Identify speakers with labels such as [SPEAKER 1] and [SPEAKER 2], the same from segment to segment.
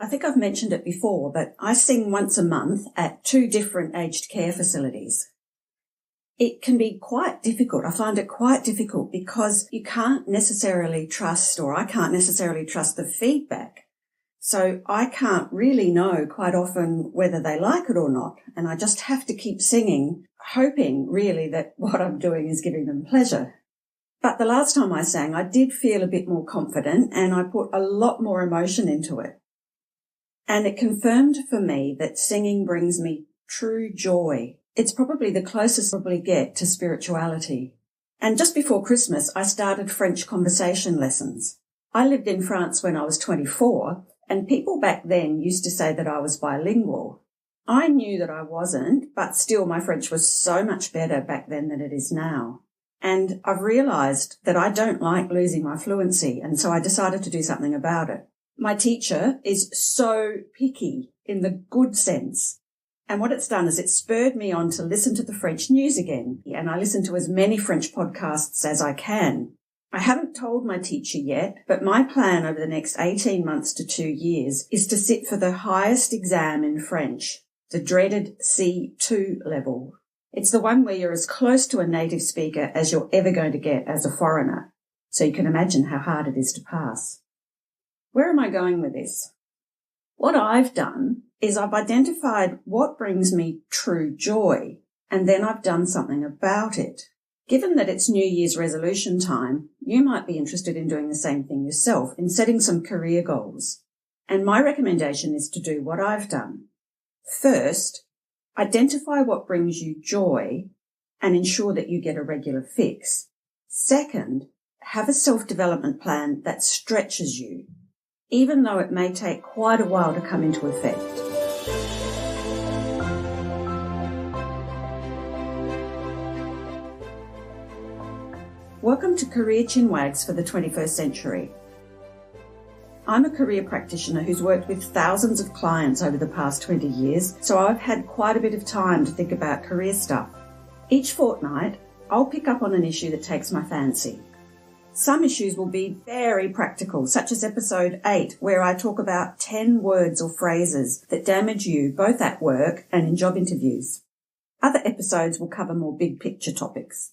[SPEAKER 1] I think I've mentioned it before, but I sing once a month at 2 different aged care facilities. It can be quite difficult. I find it quite difficult because you can't necessarily trust, or I can't necessarily trust the feedback. So I can't really know quite often whether they like it or not. And I just have to keep singing, hoping really that what I'm doing is giving them pleasure. But the last time I sang, I did feel a bit more confident and I put a lot more emotion into it. And it confirmed for me that singing brings me true joy. It's probably the closest I probably get to spirituality. And just before Christmas, I started French conversation lessons. I lived in France when I was 24, and people back then used to say that I was bilingual. I knew that I wasn't, but still my French was so much better back then than it is now. And I've realised that I don't like losing my fluency, and so I decided to do something about it. My teacher is so picky in the good sense. And what it's done is it spurred me on to listen to the French news again, and I listen to as many French podcasts as I can. I haven't told my teacher yet, but my plan over the next 18 months to 2 years is to sit for the highest exam in French, the dreaded C2 level. It's the one where you're as close to a native speaker as you're ever going to get as a foreigner, so you can imagine how hard it is to pass. Where am I going with this? What I've done is I've identified what brings me true joy, and then I've done something about it. Given that it's New Year's resolution time, you might be interested in doing the same thing yourself, in setting some career goals. And my recommendation is to do what I've done. First, identify what brings you joy and ensure that you get a regular fix. Second, have a self-development plan that stretches you, even though it may take quite a while to come into effect. Welcome to Career Chinwags for the 21st century. I'm a career practitioner who's worked with thousands of clients over the past 20 years, so I've had quite a bit of time to think about career stuff. Each fortnight, I'll pick up on an issue that takes my fancy. Some issues will be very practical, such as episode 8, where I talk about 10 words or phrases that damage you both at work and in job interviews. Other episodes will cover more big picture topics.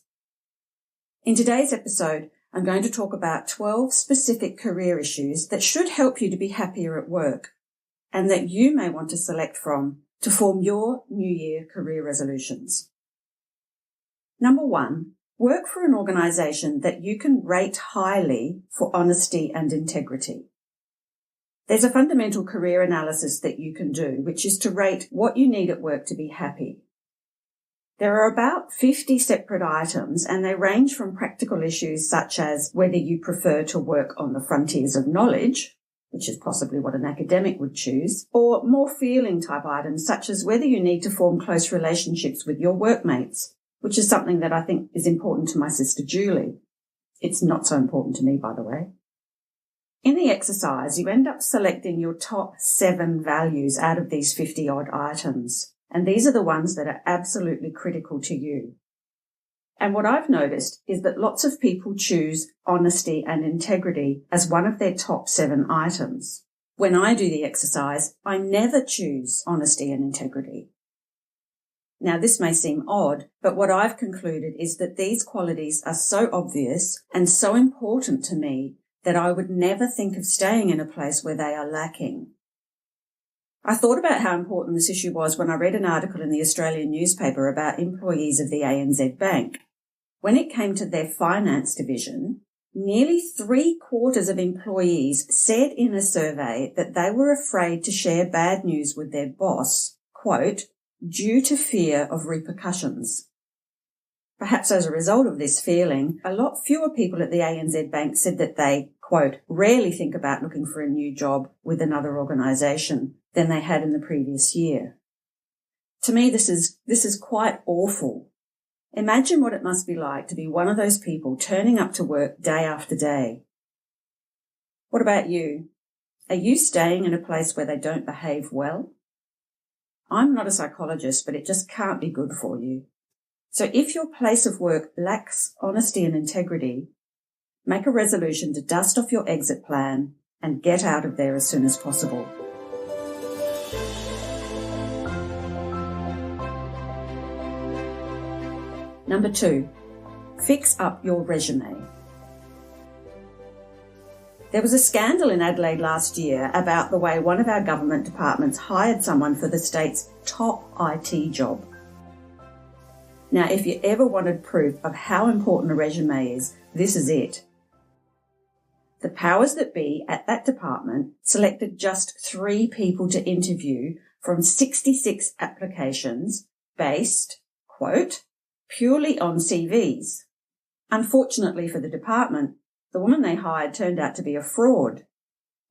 [SPEAKER 1] In today's episode, I'm going to talk about 12 specific career issues that should help you to be happier at work and that you may want to select from to form your New Year career resolutions. Number 1, work for an organisation that you can rate highly for honesty and integrity. There's a fundamental career analysis that you can do, which is to rate what you need at work to be happy. There are about 50 separate items, and they range from practical issues such as whether you prefer to work on the frontiers of knowledge, which is possibly what an academic would choose, or more feeling type items such as whether you need to form close relationships with your workmates, which is something that I think is important to my sister Julie. It's not so important to me, by the way. In the exercise, you end up selecting your top 7 values out of these 50-odd items. And these are the ones that are absolutely critical to you. And what I've noticed is that lots of people choose honesty and integrity as one of their top 7 items. When I do the exercise, I never choose honesty and integrity. Now, this may seem odd, but what I've concluded is that these qualities are so obvious and so important to me that I would never think of staying in a place where they are lacking. I thought about how important this issue was when I read an article in the Australian newspaper about employees of the ANZ Bank. When it came to their finance division, nearly 3/4 of employees said in a survey that they were afraid to share bad news with their boss, quote, due to fear of repercussions. Perhaps as a result of this feeling, a lot fewer people at the ANZ Bank said that they, quote, rarely think about looking for a new job with another organisation than they had in the previous year. To me, this is quite awful. Imagine what it must be like to be one of those people turning up to work day after day. What about you? Are you staying in a place where they don't behave well? I'm not a psychologist, but it just can't be good for you. So if your place of work lacks honesty and integrity, make a resolution to dust off your exit plan and get out of there as soon as possible. Number 2, fix up your resume. There was a scandal in Adelaide last year about the way one of our government departments hired someone for the state's top IT job. Now, if you ever wanted proof of how important a resume is, this is it. The powers that be at that department selected just 3 people to interview from 66 applications based, quote, purely on CVs. Unfortunately for the department, the woman they hired turned out to be a fraud.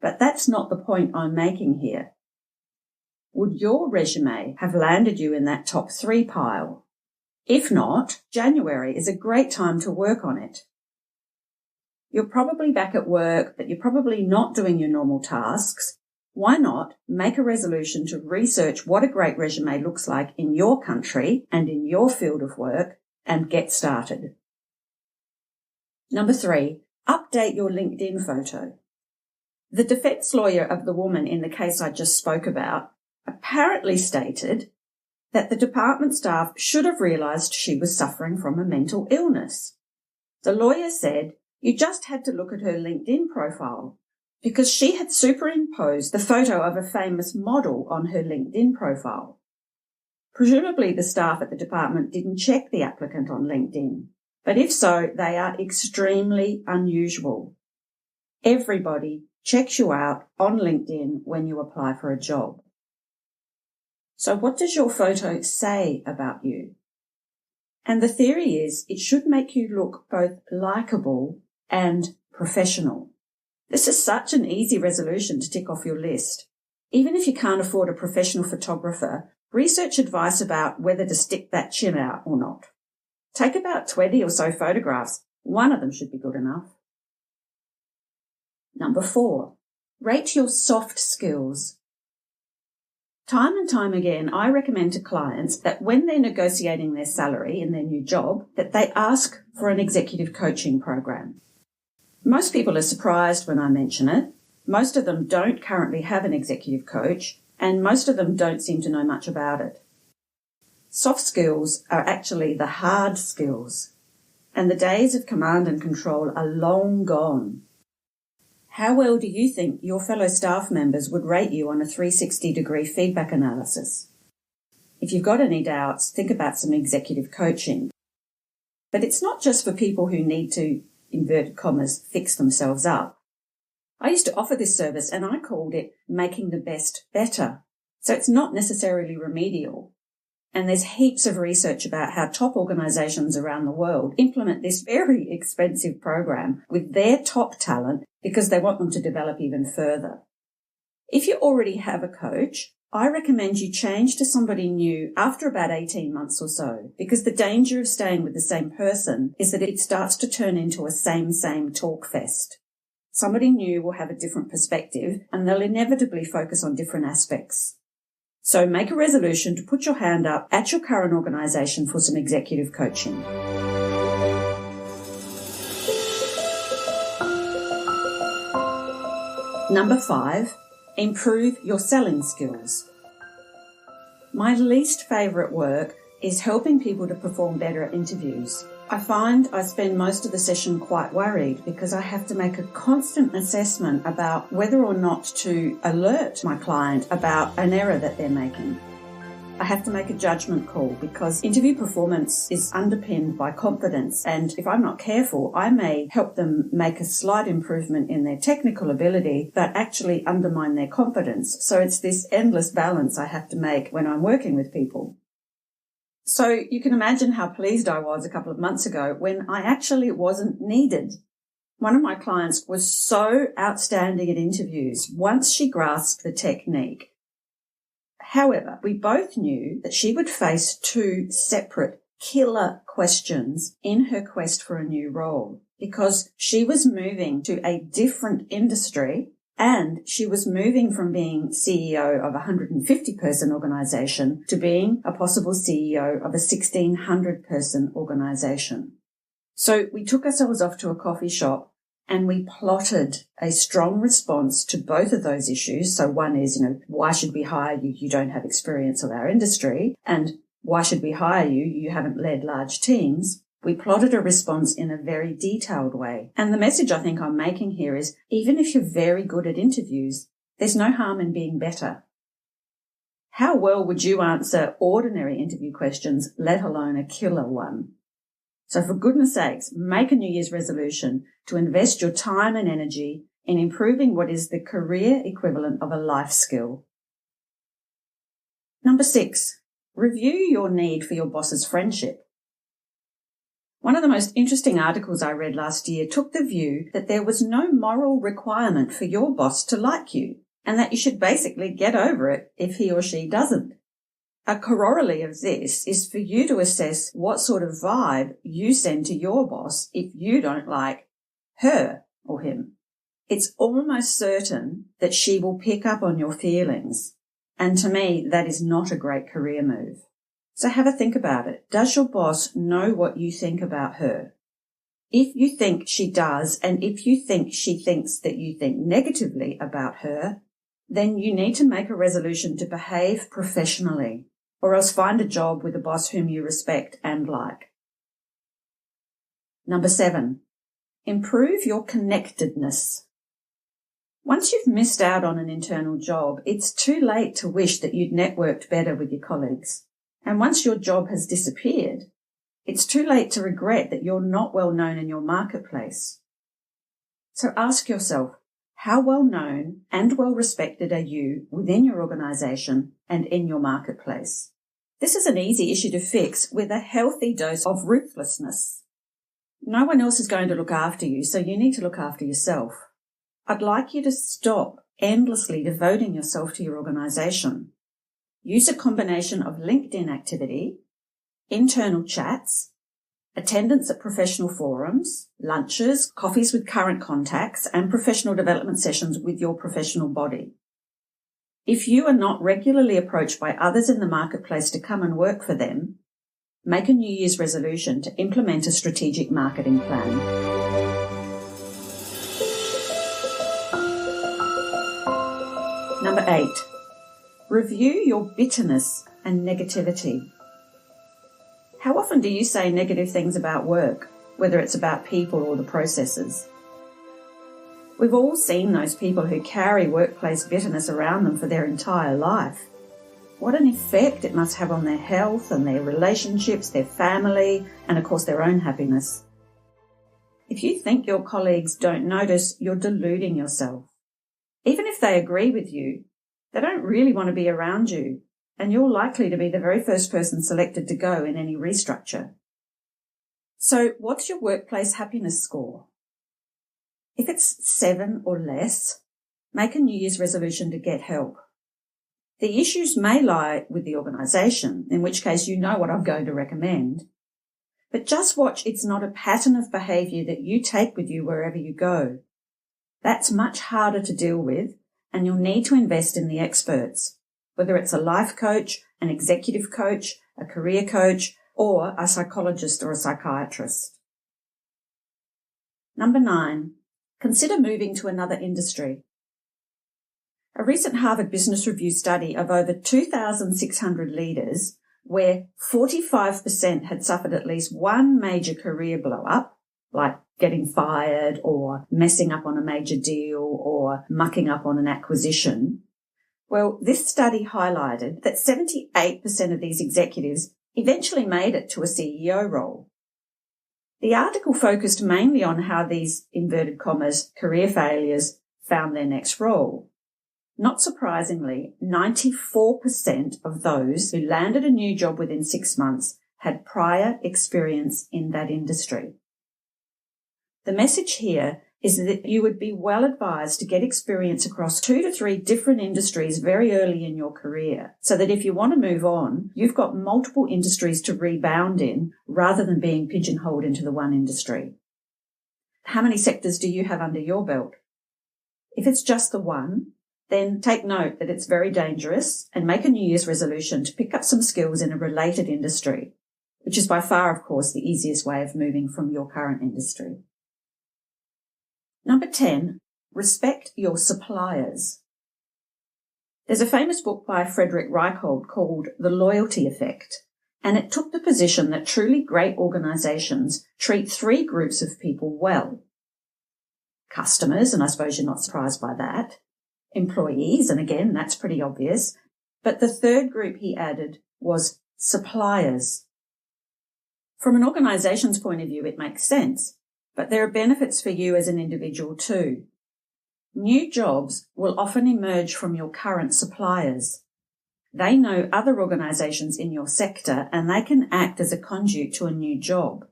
[SPEAKER 1] But that's not the point I'm making here. Would your resume have landed you in that top 3 pile? If not, January is a great time to work on it. You're probably back at work, but you're probably not doing your normal tasks. Why not make a resolution to research what a great resume looks like in your country and in your field of work and get started? Number 3, update your LinkedIn photo. The defence lawyer of the woman in the case I just spoke about apparently stated that the department staff should have realised she was suffering from a mental illness. The lawyer said you just had to look at her LinkedIn profile because she had superimposed the photo of a famous model on her LinkedIn profile. Presumably the staff at the department didn't check the applicant on LinkedIn, but if so, they are extremely unusual. Everybody checks you out on LinkedIn when you apply for a job. So what does your photo say about you? And the theory is it should make you look both likeable and professional. This is such an easy resolution to tick off your list. Even if you can't afford a professional photographer, research advice about whether to stick that chin out or not. Take about 20 or so photographs. One of them should be good enough. Number 4, rate your soft skills. Time and time again, I recommend to clients that when they're negotiating their salary in their new job, that they ask for an executive coaching program. Most people are surprised when I mention it. Most of them don't currently have an executive coach, and most of them don't seem to know much about it. Soft skills are actually the hard skills, and the days of command and control are long gone. How well do you think your fellow staff members would rate you on a 360-degree feedback analysis? If you've got any doubts, think about some executive coaching. But it's not just for people who need to, inverted commas, fix themselves up. I used to offer this service and I called it making the best better. So it's not necessarily remedial. And there's heaps of research about how top organisations around the world implement this very expensive program with their top talent because they want them to develop even further. If you already have a coach, I recommend you change to somebody new after about 18 months or so, because the danger of staying with the same person is that it starts to turn into a same talk fest. Somebody new will have a different perspective and they'll inevitably focus on different aspects. So make a resolution to put your hand up at your current organisation for some executive coaching. Number 5, improve your selling skills. My least favourite work is helping people to perform better at interviews. I find I spend most of the session quite worried because I have to make a constant assessment about whether or not to alert my client about an error that they're making. I have to make a judgment call because interview performance is underpinned by confidence, and if I'm not careful, I may help them make a slight improvement in their technical ability but actually undermine their confidence. So it's this endless balance I have to make when I'm working with people. So you can imagine how pleased I was a couple of months ago when I actually wasn't needed. One of my clients was so outstanding at interviews once she grasped the technique. However, we both knew that she would face 2 separate killer questions in her quest for a new role because she was moving to a different industry and she was moving from being CEO of a 150-person organisation to being a possible CEO of a 1,600-person organisation. So we took ourselves off to a coffee shop and we plotted a strong response to both of those issues. So one is, why should we hire you? You don't have experience of our industry. And why should we hire you? You haven't led large teams. We plotted a response in a very detailed way. And the message I think I'm making here is, even if you're very good at interviews, there's no harm in being better. How well would you answer ordinary interview questions, let alone a killer one? So for goodness sakes, make a New Year's resolution to invest your time and energy in improving what is the career equivalent of a life skill. Number 6, review your need for your boss's friendship. One of the most interesting articles I read last year took the view that there was no moral requirement for your boss to like you, and that you should basically get over it if he or she doesn't. A corollary of this is for you to assess what sort of vibe you send to your boss if you don't like her or him. It's almost certain that she will pick up on your feelings, and to me, that is not a great career move. So have a think about it. Does your boss know what you think about her? If you think she does, and if you think she thinks that you think negatively about her, then you need to make a resolution to behave professionally, or else find a job with a boss whom you respect and like. Number 7, improve your connectedness. Once you've missed out on an internal job, it's too late to wish that you'd networked better with your colleagues. And once your job has disappeared, it's too late to regret that you're not well known in your marketplace. So ask yourself, how well known and well respected are you within your organisation and in your marketplace? This is an easy issue to fix with a healthy dose of ruthlessness. No one else is going to look after you, so you need to look after yourself. I'd like you to stop endlessly devoting yourself to your organisation. Use a combination of LinkedIn activity, internal chats, attendance at professional forums, lunches, coffees with current contacts, and professional development sessions with your professional body. If you are not regularly approached by others in the marketplace to come and work for them, make a New Year's resolution to implement a strategic marketing plan. Number 8. Review your bitterness and negativity. How often do you say negative things about work, whether it's about people or the processes? We've all seen those people who carry workplace bitterness around them for their entire life. What an effect it must have on their health and their relationships, their family, and of course their own happiness. If you think your colleagues don't notice, you're deluding yourself. Even if they agree with you, they don't really want to be around you, and you're likely to be the very first person selected to go in any restructure. So what's your workplace happiness score? If it's 7 or less, make a New Year's resolution to get help. The issues may lie with the organisation, in which case you know what I'm going to recommend. But just watch it's not a pattern of behaviour that you take with you wherever you go. That's much harder to deal with, and you'll need to invest in the experts, whether it's a life coach, an executive coach, a career coach, or a psychologist or a psychiatrist. Number 9, consider moving to another industry. A recent Harvard Business Review study of over 2,600 leaders, where 45% had suffered at least one major career blow-up, like getting fired or messing up on a major deal or mucking up on an acquisition. Well, this study highlighted that 78% of these executives eventually made it to a CEO role. The article focused mainly on how these inverted commas career failures found their next role. Not surprisingly, 94% of those who landed a new job within 6 months had prior experience in that industry. The message here is that you would be well advised to get experience across 2 to 3 different industries very early in your career, so that if you want to move on, you've got multiple industries to rebound in rather than being pigeonholed into the one industry. How many sectors do you have under your belt? If it's just the one, then take note that it's very dangerous and make a New Year's resolution to pick up some skills in a related industry, which is by far, of course, the easiest way of moving from your current industry. Number 10, respect your suppliers. There's a famous book by Frederick Reichhold called The Loyalty Effect, And it took the position that truly great organisations treat three groups of people well. Customers, and I suppose you're not surprised by that. Employees, and again, that's pretty obvious. But the third group he added was suppliers. From an organisation's point of view, it makes sense, but there are benefits for you as an individual too. New jobs will often emerge from your current suppliers. They know other organisations in your sector and they can act as a conduit to a new job.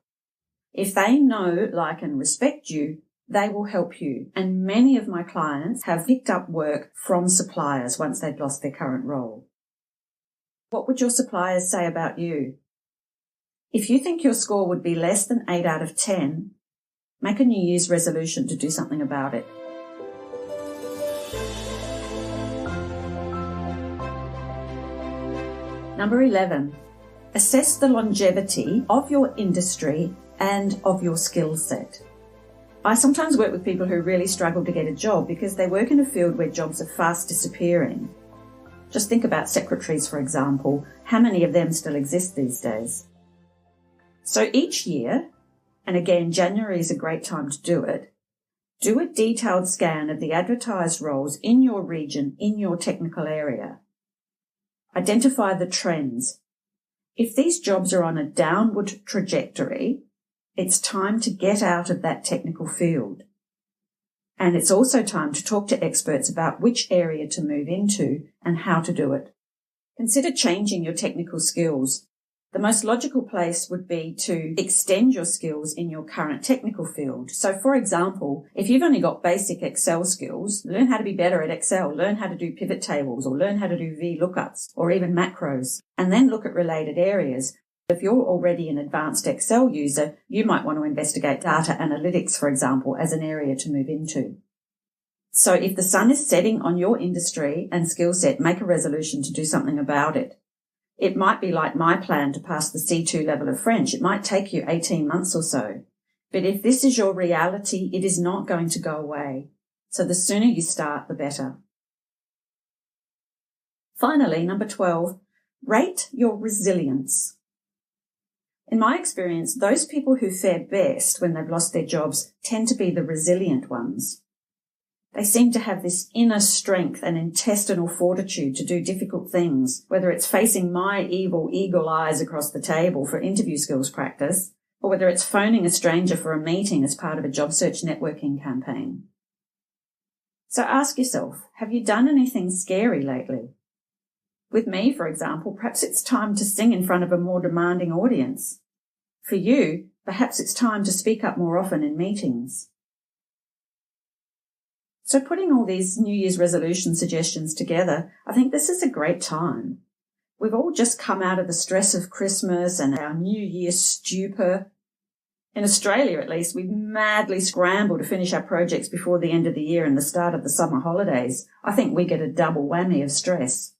[SPEAKER 1] If they know, like and respect you, they will help you. And many of my clients have picked up work from suppliers once they'd lost their current role. What would your suppliers say about you? If you think your score would be less than 8 out of 10, make a New Year's resolution to do something about it. Number 11, assess the longevity of your industry and of your skill set. I sometimes work with people who really struggle to get a job because they work in a field where jobs are fast disappearing. Just think about secretaries, for example. How many of them still exist these days? So each year, and again, January is a great time to do it, do a detailed scan of the advertised roles in your region, in your technical area. Identify the trends. If these jobs are on a downward trajectory, it's time to get out of that technical field. And it's also time to talk to experts about which area to move into and how to do it. Consider changing your technical skills. The most logical place would be to extend your skills in your current technical field. So, for example, if you've only got basic Excel skills, learn how to be better at Excel, learn how to do pivot tables, or learn how to do VLOOKUPs, or even macros, and then look at related areas. If you're already an advanced Excel user, you might want to investigate data analytics, for example, as an area to move into. So if the sun is setting on your industry and skill set, make a resolution to do something about it. It might be like my plan to pass the C2 level of French. It might take you 18 months or so. But if this is your reality, it is not going to go away. So the sooner you start, the better. Finally, number 12, rate your resilience. In my experience, those people who fare best when they've lost their jobs tend to be the resilient ones. They seem to have this inner strength and intestinal fortitude to do difficult things, whether it's facing my evil eagle eyes across the table for interview skills practice, or whether it's phoning a stranger for a meeting as part of a job search networking campaign. So ask yourself, have you done anything scary lately? With me, for example, perhaps it's time to sing in front of a more demanding audience. For you, perhaps it's time to speak up more often in meetings. So putting all these New Year's resolution suggestions together, I think this is a great time. We've all just come out of the stress of Christmas and our New Year stupor. In Australia, at least, we madly scramble to finish our projects before the end of the year and the start of the summer holidays. I think we get a double whammy of stress.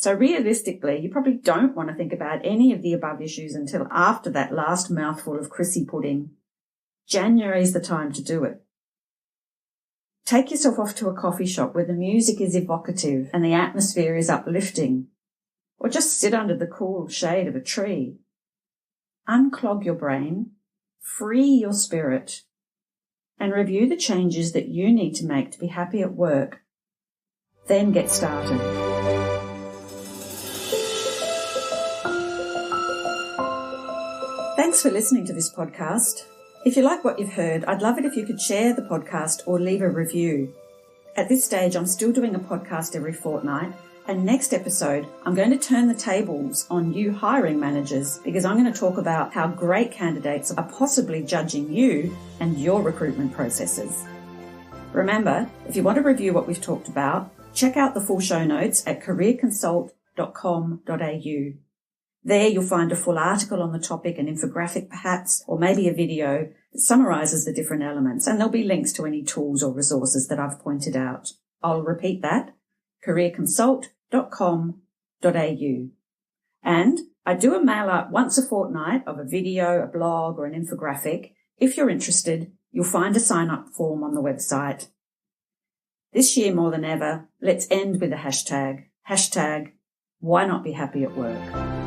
[SPEAKER 1] So realistically, you probably don't want to think about any of the above issues until after that last mouthful of Chrissy pudding. January is the time to do it. Take yourself off to a coffee shop where the music is evocative and the atmosphere is uplifting, or just sit under the cool shade of a tree. Unclog your brain, free your spirit, and review the changes that you need to make to be happy at work. Then get started. Thanks for listening to this podcast. If you like what you've heard, I'd love it if you could share the podcast or leave a review. At this stage, I'm still doing a podcast every fortnight, and next episode, I'm going to turn the tables on you hiring managers because I'm going to talk about how great candidates are possibly judging you and your recruitment processes. Remember, if you want to review what we've talked about, check out the full show notes at careerconsult.com.au. There you'll find a full article on the topic, an infographic perhaps, or maybe a video that summarises the different elements, and there'll be links to any tools or resources that I've pointed out. I'll repeat that, careerconsult.com.au. And I do a mail out once a fortnight of a video, a blog, or an infographic. If you're interested, you'll find a sign-up form on the website. This year more than ever, let's end with a hashtag. Hashtag, why not be happy at work?